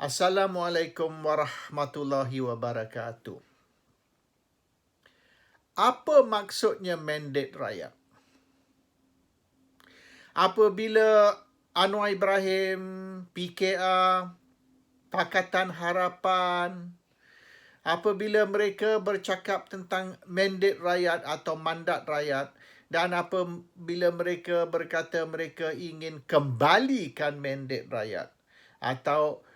Assalamualaikum warahmatullahi wabarakatuh. Apa maksudnya mandat rakyat? Apabila Anwar Ibrahim, PKR, Pakatan Harapan, apabila mereka bercakap tentang mandat rakyat atau mandat rakyat, dan apabila mereka berkata mereka ingin kembalikan mandat rakyat atau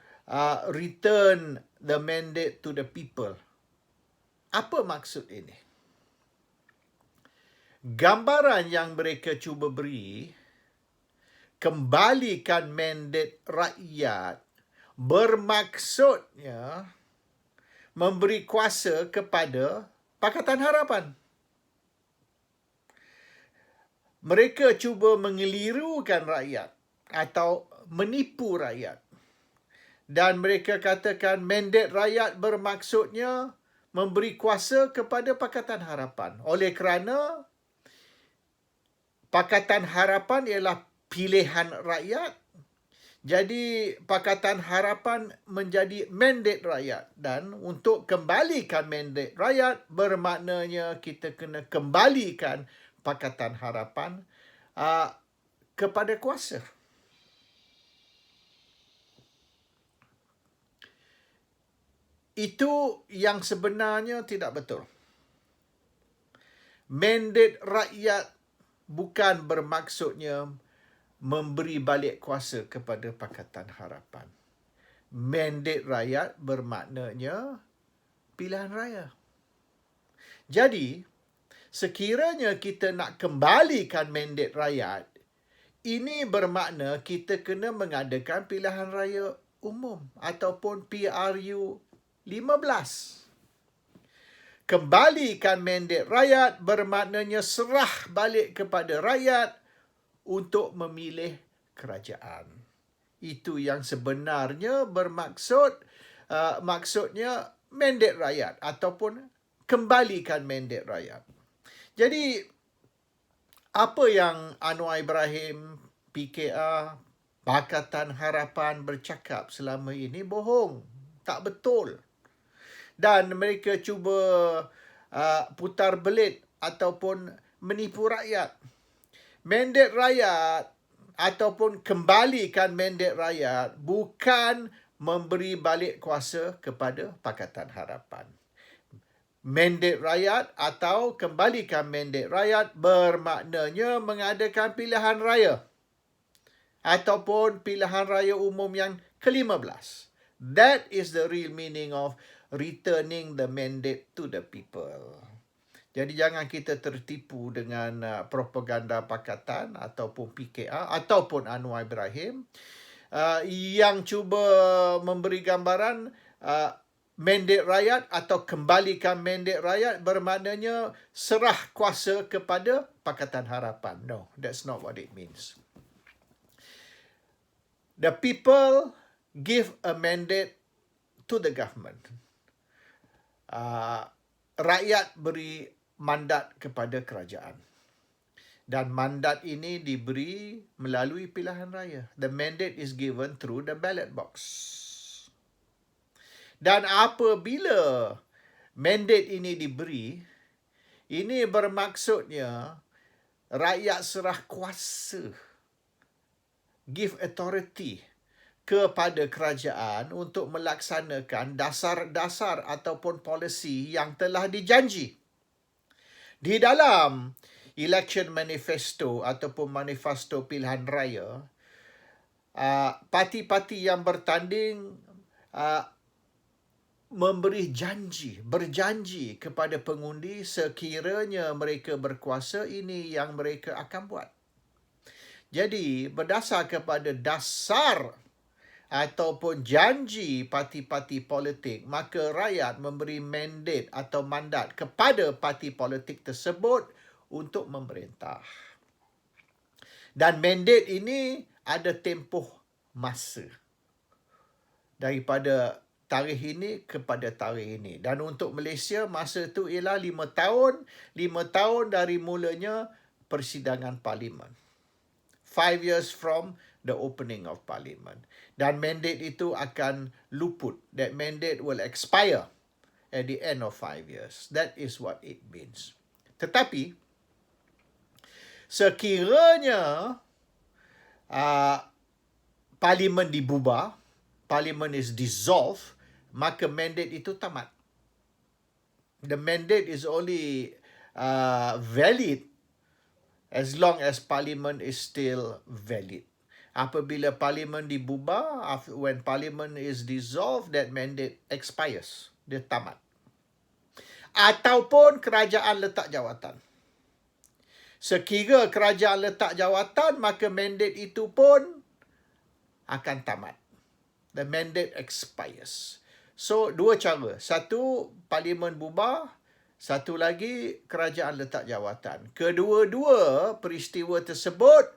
return the mandate to the people. Apa maksud ini? Gambaran yang mereka cuba beri, kembalikan mandat rakyat, bermaksudnya memberi kuasa kepada Pakatan Harapan. Mereka cuba mengelirukan rakyat atau menipu rakyat. Dan mereka katakan mandat rakyat bermaksudnya memberi kuasa kepada Pakatan Harapan. Oleh kerana Pakatan Harapan ialah pilihan rakyat, jadi Pakatan Harapan menjadi mandat rakyat. Dan untuk kembalikan mandat rakyat bermaknanya kita kena kembalikan Pakatan Harapan kepada kuasa. Itu yang sebenarnya tidak betul. Mandat rakyat bukan bermaksudnya memberi balik kuasa kepada Pakatan Harapan. Mandat rakyat bermaknanya pilihan raya. Jadi, sekiranya kita nak kembalikan mandat rakyat, ini bermakna kita kena mengadakan pilihan raya umum ataupun PRU 15. Kembalikan mandat rakyat bermaknanya serah balik kepada rakyat untuk memilih kerajaan. Itu yang sebenarnya bermaksud, maksudnya mandat rakyat ataupun kembalikan mandat rakyat. Jadi, apa yang Anwar Ibrahim, PKR, Pakatan Harapan bercakap selama ini bohong, tak betul. Dan mereka cuba putar belit ataupun menipu rakyat. Mandat rakyat ataupun kembalikan mandat rakyat bukan memberi balik kuasa kepada Pakatan Harapan. Mandat rakyat atau kembalikan mandat rakyat bermaknanya mengadakan pilihan raya ataupun pilihan raya umum yang ke-15. That is the real meaning of returning the mandate to the people. Jadi jangan kita tertipu dengan propaganda Pakatan ataupun PKR ataupun Anwar Ibrahim yang cuba memberi gambaran mandat rakyat atau kembalikan mandat rakyat bermaknanya serah kuasa kepada Pakatan Harapan. No, that's not what it means. The people give a mandate to the government. Rakyat beri mandat kepada kerajaan. Dan mandat ini diberi melalui pilihan raya. The mandate is given through the ballot box. Dan apabila mandate ini diberi, ini bermaksudnya rakyat serah kuasa, give authority kepada kerajaan untuk melaksanakan dasar-dasar ataupun polisi yang telah dijanji. Di dalam election manifesto ataupun manifesto pilihan raya, parti-parti yang bertanding berjanji kepada pengundi sekiranya mereka berkuasa, ini yang mereka akan buat. Jadi, berdasar kepada dasar ataupun janji parti-parti politik, maka rakyat memberi mandate atau mandat kepada parti politik tersebut untuk memerintah. Dan mandate ini ada tempoh masa. Daripada tarikh ini kepada tarikh ini. Dan untuk Malaysia, masa itu ialah 5 tahun. 5 tahun dari mulanya persidangan parlimen. 5 years from the opening of parliament. Dan mandate itu akan luput. That mandate will expire at the end of 5 years. That is what it means. Tetapi, sekiranya parlimen dibubar, parlimen is dissolved, maka mandate itu tamat. The mandate is only valid as long as parliament is still valid. Apabila parlimen dibubar, when parliament is dissolved, that mandate expires. Dia tamat. Ataupun kerajaan letak jawatan. Sekira kerajaan letak jawatan, maka mandate itu pun akan tamat. The mandate expires. So, dua cara. Satu, parlimen bubar. Satu lagi, kerajaan letak jawatan. Kedua-dua peristiwa tersebut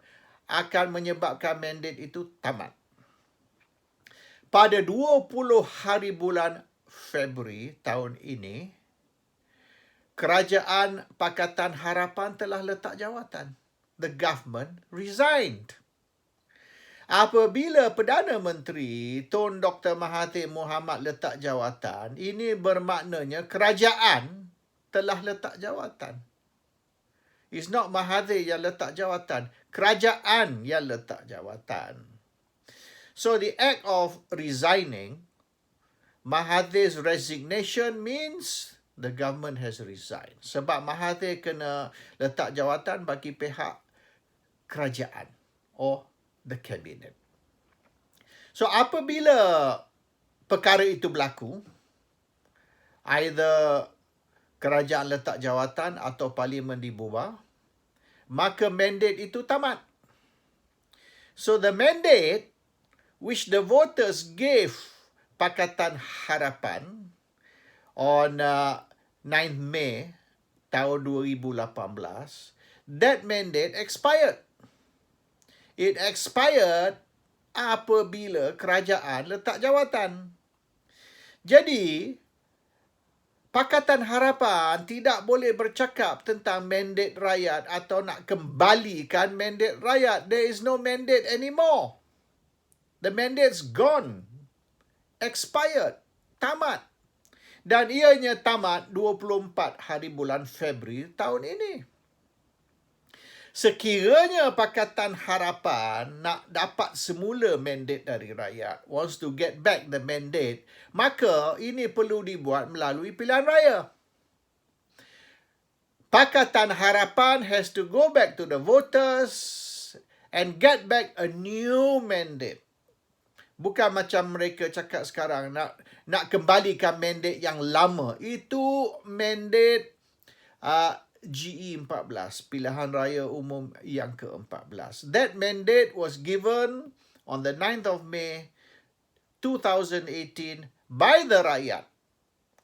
akan menyebabkan mandate itu tamat. Pada 20 hari bulan Februari tahun ini, Kerajaan Pakatan Harapan telah letak jawatan. The government resigned. Apabila Perdana Menteri Tun Dr. Mahathir Mohamad letak jawatan, ini bermaknanya kerajaan telah letak jawatan. It's not Mahathir yang letak jawatan. Kerajaan yang letak jawatan. So the act of resigning, Mahathir's resignation means the government has resigned. Sebab Mahathir kena letak jawatan bagi pihak kerajaan or the cabinet. So apabila perkara itu berlaku, either kerajaan letak jawatan atau parlimen dibubar, maka mandate itu tamat. So the mandate which the voters gave Pakatan Harapan on 9th May tahun 2018, that mandate expired. It expired apabila kerajaan letak jawatan. Jadi, Pakatan Harapan tidak boleh bercakap tentang mandate rakyat atau nak kembalikan mandate rakyat. There is no mandate anymore. The mandate's gone. Expired. Tamat. Dan ianya tamat 24 hari bulan Februari tahun ini. Sekiranya Pakatan Harapan nak dapat semula mandate dari rakyat, wants to get back the mandate, maka ini perlu dibuat melalui pilihan raya. Pakatan Harapan has to go back to the voters and get back a new mandate. Bukan macam mereka cakap sekarang nak kembalikan mandate yang lama. Itu mandate GE14, Pilihan Raya Umum yang ke-14. That mandate was given on the 9th of May 2018 by the rakyat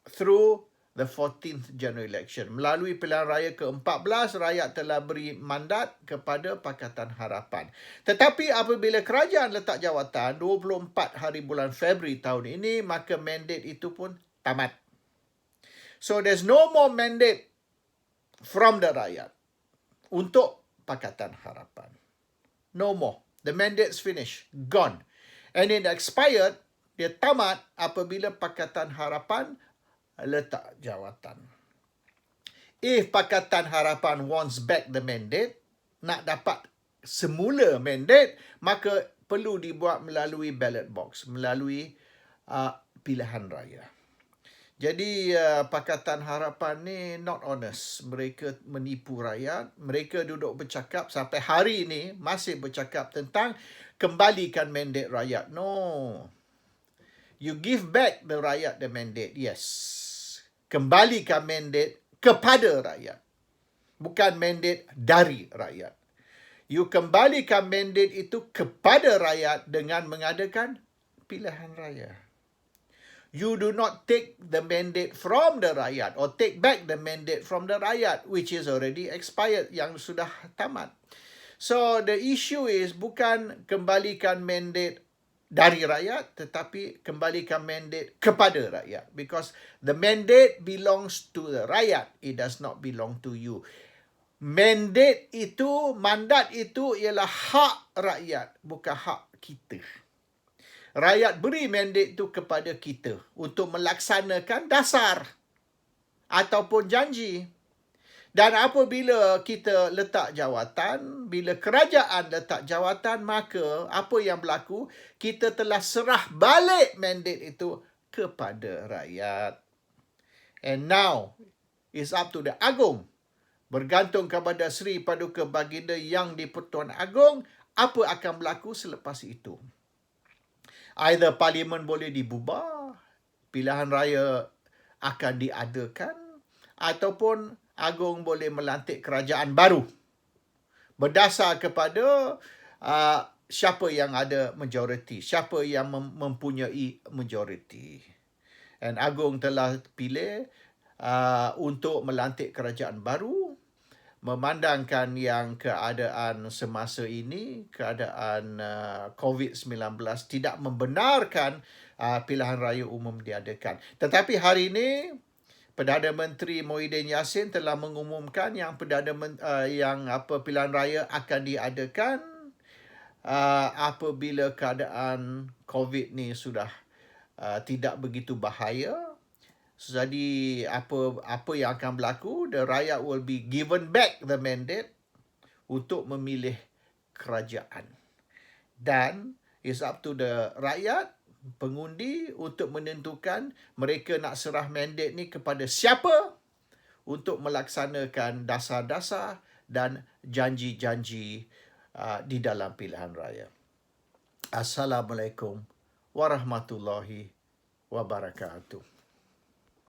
through the 14th General Election. Melalui pilihan raya ke-14, rakyat telah beri mandat kepada Pakatan Harapan. Tetapi apabila kerajaan letak jawatan 24 hari bulan Februari tahun ini, maka mandate itu pun tamat. So there's no more mandate from the rakyat untuk Pakatan Harapan. No more. The mandate's finished. Gone. And it expired, dia tamat apabila Pakatan Harapan letak jawatan. If Pakatan Harapan wants back the mandate, nak dapat semula mandate, maka perlu dibuat melalui ballot box, melalui pilihan raya. Jadi Pakatan Harapan ni not honest. Mereka menipu rakyat. Mereka duduk bercakap sampai hari ini masih bercakap tentang kembalikan mandate rakyat. No. You give back the rakyat the mandate. Yes. Kembalikan mandate kepada rakyat. Bukan mandate dari rakyat. You kembalikan mandate itu kepada rakyat dengan mengadakan pilihan raya. You do not take the mandate from the rakyat or take back the mandate from the rakyat which is already expired, yang sudah tamat. So the issue is bukan kembalikan mandate dari rakyat, tetapi kembalikan mandate kepada rakyat. Because the mandate belongs to the rakyat. It does not belong to you. mandat itu ialah hak rakyat, bukan hak kita. Rakyat beri mandat itu kepada kita untuk melaksanakan dasar ataupun janji. Dan apabila kita letak jawatan, bila kerajaan letak jawatan, maka apa yang berlaku? Kita telah serah balik mandat itu kepada rakyat. And now, it's up to the Agong. Bergantung kepada Sri Paduka Baginda Yang di-Pertuan Agong, apa akan berlaku selepas itu. Either parlimen boleh dibubar, pilihan raya akan diadakan, ataupun Agong boleh melantik kerajaan baru berdasar kepada siapa yang ada majoriti, siapa yang mempunyai majoriti. Dan Agong telah pilih untuk melantik kerajaan baru, memandangkan yang keadaan semasa ini, keadaan COVID-19 tidak membenarkan pilihan raya umum diadakan. Tetapi hari ini Perdana Menteri Muhyiddin Yassin telah mengumumkan yang pilihan raya akan diadakan apabila keadaan COVID ni sudah tidak begitu bahaya. Jadi apa yang akan berlaku? The rakyat will be given back the mandate untuk memilih kerajaan. Dan it's up to the rakyat, pengundi, untuk menentukan mereka nak serah mandat ni kepada siapa untuk melaksanakan dasar-dasar dan janji-janji di dalam pilihan raya. Assalamualaikum warahmatullahi wabarakatuh.